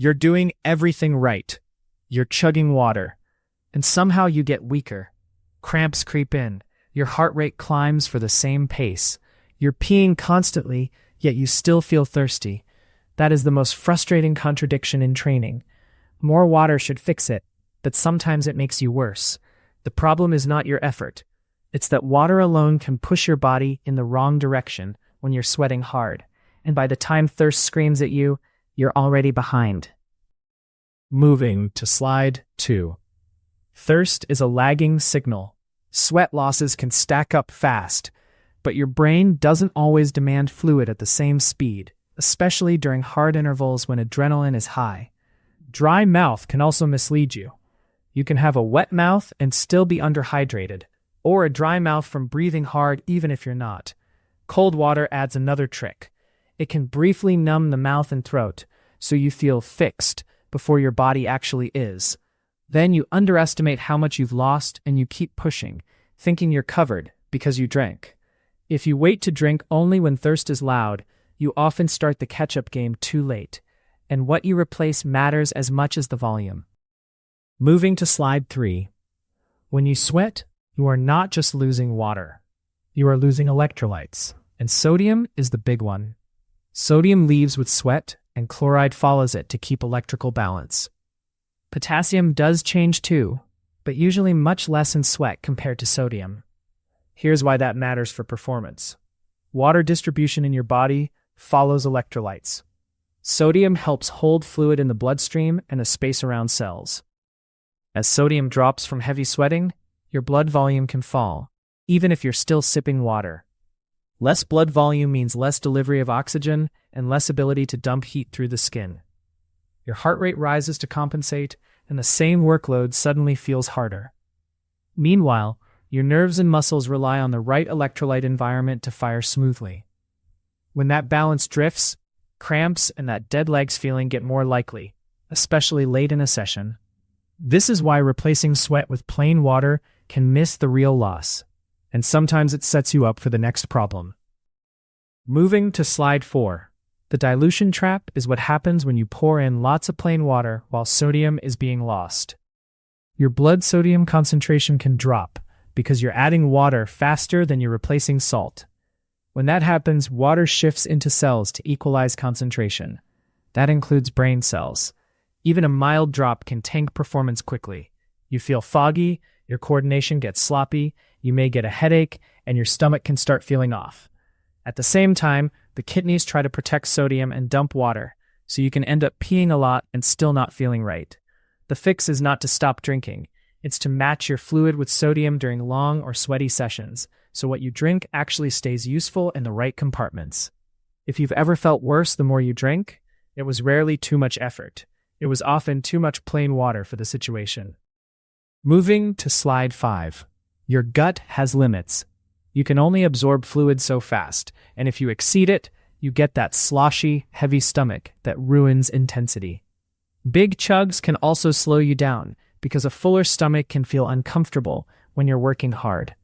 You're doing everything right. You're chugging water. And somehow you get weaker. Cramps creep in. Your heart rate climbs for the same pace. You're peeing constantly, yet you still feel thirsty. That is the most frustrating contradiction in training. More water should fix it, but sometimes it makes you worse. The problem is not your effort. It's that water alone can push your body in the wrong direction when you're sweating hard, and by the time thirst screams at you, you're already behind. Moving to slide 2. Thirst is a lagging signal. Sweat losses can stack up fast, but your brain doesn't always demand fluid at the same speed, especially during hard intervals when adrenaline is high. Dry mouth can also mislead you. You can have a wet mouth and still be underhydrated, or a dry mouth from breathing hard even if you're not. Cold water adds another trick. It can briefly numb the mouth and throat, so you feel fixed before your body actually is. Then you underestimate how much you've lost and you keep pushing, thinking you're covered because you drank. If you wait to drink only when thirst is loud, you often start the catch-up game too late, and what you replace matters as much as the volume. Moving to slide 3. When you sweat, you are not just losing water. You are losing electrolytes, and sodium is the big one. Sodium leaves with sweat, and chloride follows it to keep electrical balance. Potassium does change too, but usually much less in sweat compared to sodium. Here's why that matters for performance. Water distribution in your body follows electrolytes. Sodium helps hold fluid in the bloodstream and the space around cells. As sodium drops from heavy sweating, your blood volume can fall, even if you're still sipping water. Less blood volume means less delivery of oxygen and less ability to dump heat through the skin. Your heart rate rises to compensate, and the same workload suddenly feels harder. Meanwhile, your nerves and muscles rely on the right electrolyte environment to fire smoothly. When that balance drifts, cramps and that dead legs feeling get more likely, especially late in a session. This is why replacing sweat with plain water can miss the real loss, and sometimes it sets you up for the next problem. Moving to slide 4. The dilution trap is what happens when you pour in lots of plain water while sodium is being lost. Your blood sodium concentration can drop because you're adding water faster than you're replacing salt. When that happens, water shifts into cells to equalize concentration. That includes brain cells. Even a mild drop can tank performance quickly. You feel foggy, your coordination gets sloppy, you may get a headache, and your stomach can start feeling off. At the same time, the kidneys try to protect sodium and dump water, so you can end up peeing a lot and still not feeling right. The fix is not to stop drinking. It's to match your fluid with sodium during long or sweaty sessions, so what you drink actually stays useful in the right compartments. If you've ever felt worse the more you drink, it was rarely too much effort. It was often too much plain water for the situation. Moving to slide 5. Your gut has limits. You can only absorb fluid so fast, and if you exceed it, you get that sloshy, heavy stomach that ruins intensity. Big chugs can also slow you down, because a fuller stomach can feel uncomfortable when you're working hard.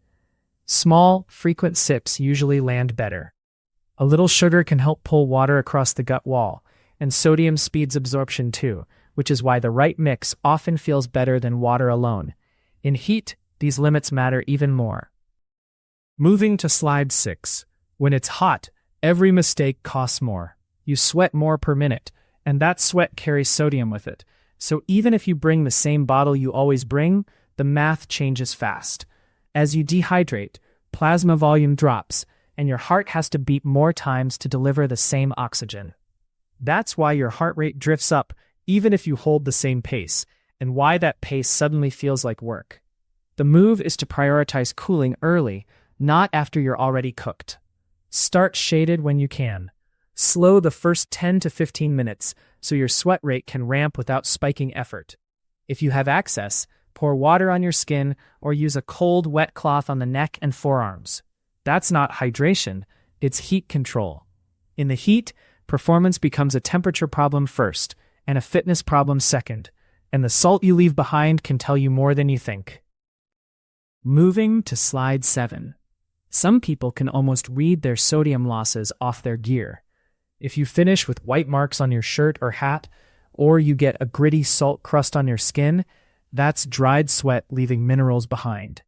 Small, frequent sips usually land better. A little sugar can help pull water across the gut wall, and sodium speeds absorption too, which is why the right mix often feels better than water alone. In heat, these limits matter even more. Moving to slide 6. When it's hot, every mistake costs more. You sweat more per minute, and that sweat carries sodium with it. So even if you bring the same bottle you always bring, the math changes fast. As you dehydrate, plasma volume drops, and your heart has to beat more times to deliver the same oxygen. That's why your heart rate drifts up even if you hold the same pace, and why that pace suddenly feels like work. The move is to prioritize cooling early, not after you're already cooked. Start shaded when you can. Slow the first 10 to 15 minutes so your sweat rate can ramp without spiking effort. If you have access, pour water on your skin or use a cold, wet cloth on the neck and forearms. That's not hydration, it's heat control. In the heat, performance becomes a temperature problem first and a fitness problem second, and the salt you leave behind can tell you more than you think. Moving to slide 7. Some people can almost read their sodium losses off their gear. If you finish with white marks on your shirt or hat, or you get a gritty salt crust on your skin, that's dried sweat leaving minerals behind.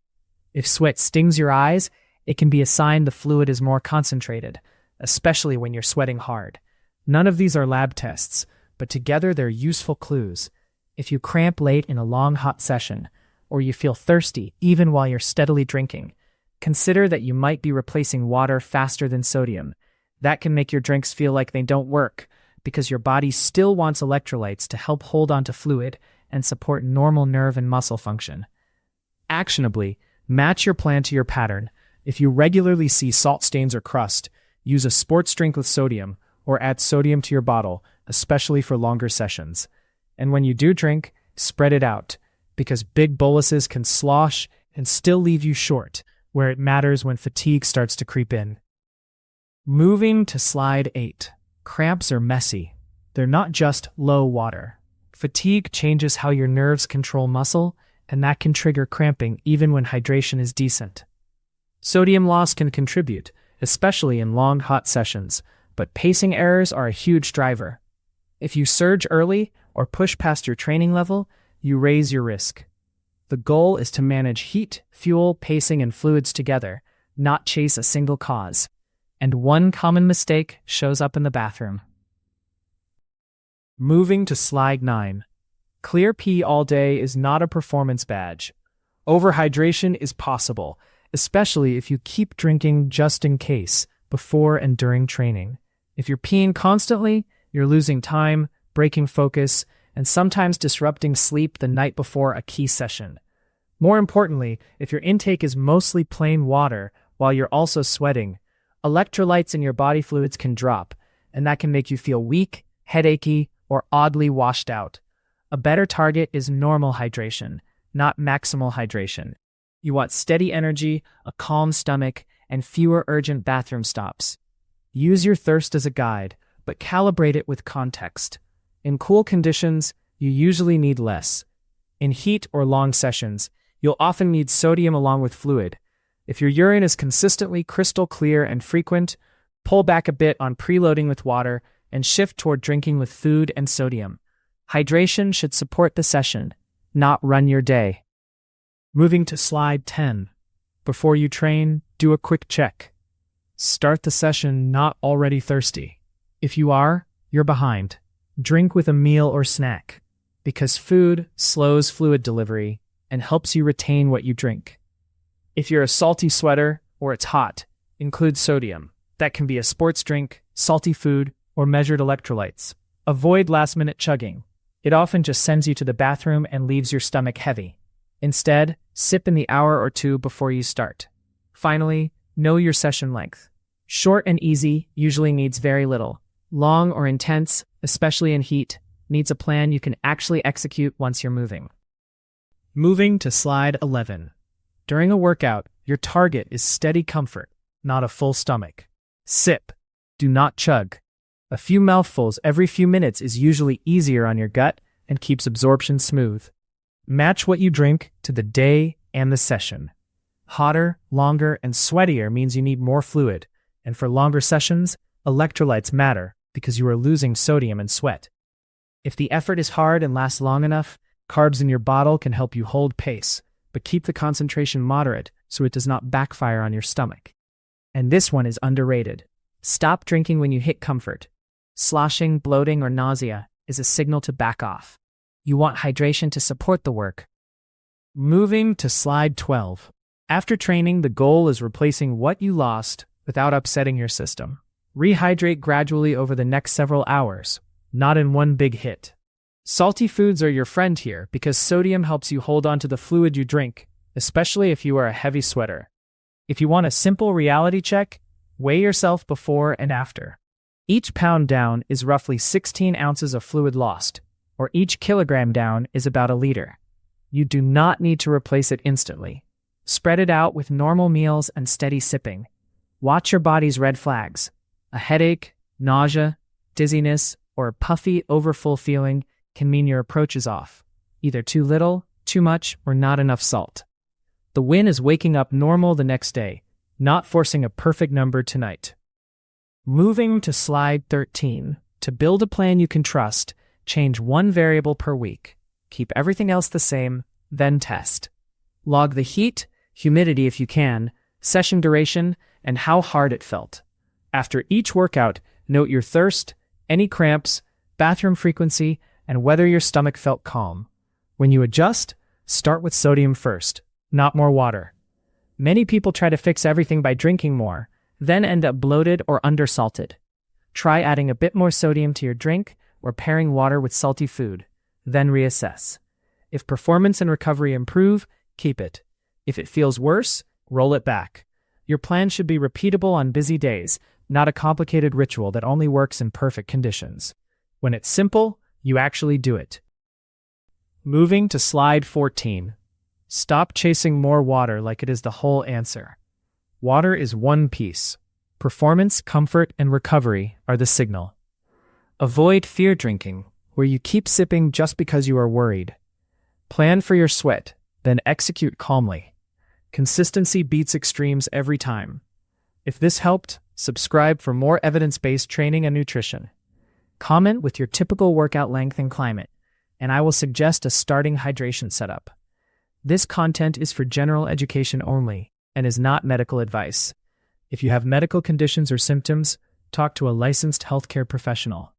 If sweat stings your eyes, it can be a sign the fluid is more concentrated, especially when you're sweating hard. None of these are lab tests, but together they're useful clues. If you cramp late in a long hot session, or you feel thirsty even while you're steadily drinking, consider that you might be replacing water faster than sodium. That can make your drinks feel like they don't work, because your body still wants electrolytes to help hold onto fluid and support normal nerve and muscle function. Actionably, match your plan to your pattern. If you regularly see salt stains or crust, use a sports drink with sodium, or add sodium to your bottle, especially for longer sessions. And when you do drink, spread it out, because big boluses can slosh and still leave you short, where it matters when fatigue starts to creep in. Moving to slide 8. Cramps are messy. They're not just low water. Fatigue changes how your nerves control muscle, and that can trigger cramping even when hydration is decent. Sodium loss can contribute, especially in long hot sessions, but pacing errors are a huge driver. If you surge early or push past your training level, you raise your risk. The goal is to manage heat, fuel, pacing, and fluids together, not chase a single cause. And one common mistake shows up in the bathroom. Moving to slide 9. Clear pee all day is not a performance badge. Overhydration is possible, especially if you keep drinking just in case, before and during training. If you're peeing constantly, you're losing time, breaking focus, and sometimes disrupting sleep the night before a key session. More importantly, if your intake is mostly plain water while you're also sweating, electrolytes in your body fluids can drop, and that can make you feel weak, headachy, or oddly washed out. A better target is normal hydration, not maximal hydration. You want steady energy, a calm stomach, and fewer urgent bathroom stops. Use your thirst as a guide, but calibrate it with context. In cool conditions, you usually need less. In heat or long sessions, you'll often need sodium along with fluid. If your urine is consistently crystal clear and frequent, pull back a bit on preloading with water and shift toward drinking with food and sodium. Hydration should support the session, not run your day. Moving to slide 10. Before you train, do a quick check. Start the session not already thirsty. If you are, you're behind. Drink with a meal or snack, because food slows fluid delivery and helps you retain what you drink. If you're a salty sweater or it's hot, include sodium. That can be a sports drink, salty food, or measured electrolytes. Avoid last-minute chugging. It often just sends you to the bathroom and leaves your stomach heavy. Instead, sip in the hour or two before you start. Finally, know your session length. Short and easy usually needs very little. Long or intense, especially in heat, needs a plan you can actually execute once you're moving. Moving to slide 11. During a workout, your target is steady comfort, not a full stomach. Sip. Do not chug. A few mouthfuls every few minutes is usually easier on your gut and keeps absorption smooth. Match what you drink to the day and the session. Hotter, longer, and sweatier means you need more fluid, and for longer sessions, electrolytes matter because you are losing sodium and sweat. If the effort is hard and lasts long enough, carbs in your bottle can help you hold pace, but keep the concentration moderate so it does not backfire on your stomach. And this one is underrated. Stop drinking when you hit comfort. Sloshing, bloating, or nausea is a signal to back off. You want hydration to support the work. Moving to slide 12. After training, the goal is replacing what you lost without upsetting your system. Rehydrate gradually over the next several hours, not in one big hit. Salty foods are your friend here because sodium helps you hold on to the fluid you drink, especially if you are a heavy sweater. If you want a simple reality check, weigh yourself before and after. Each pound down is roughly 16 ounces of fluid lost, or each kilogram down is about a liter. You do not need to replace it instantly. Spread it out with normal meals and steady sipping. Watch your body's red flags. A headache, nausea, dizziness, or a puffy, overfull feeling can mean your approach is off. Either too little, too much, or not enough salt. The win is waking up normal the next day, not forcing a perfect number tonight. Moving to slide 13. To build a plan you can trust, Change one variable per week. Keep everything else the same, then test. Log the heat, humidity if you can, session duration, and how hard it felt. After each workout, note your thirst, any cramps, bathroom frequency, and whether your stomach felt calm. When you adjust, start with sodium first, not more water. Many people try to fix everything by drinking more, then end up bloated or undersalted. Try adding a bit more sodium to your drink or pairing water with salty food, then reassess. If performance and recovery improve, keep it. If it feels worse, roll it back. Your plan should be repeatable on busy days, not a complicated ritual that only works in perfect conditions. When it's simple, you actually do it. Moving to slide 14. Stop chasing more water like it is the whole answer. Water is one piece. Performance, comfort, and recovery are the signal. Avoid fear drinking, where you keep sipping just because you are worried. Plan for your sweat, then execute calmly. Consistency beats extremes every time. If this helped, subscribe for more evidence-based training and nutrition. Comment with your typical workout length and climate, and I will suggest a starting hydration setup. This content is for general education only and is not medical advice. If you have medical conditions or symptoms, talk to a licensed healthcare professional.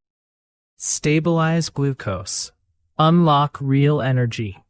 Stabilize glucose. Unlock real energy.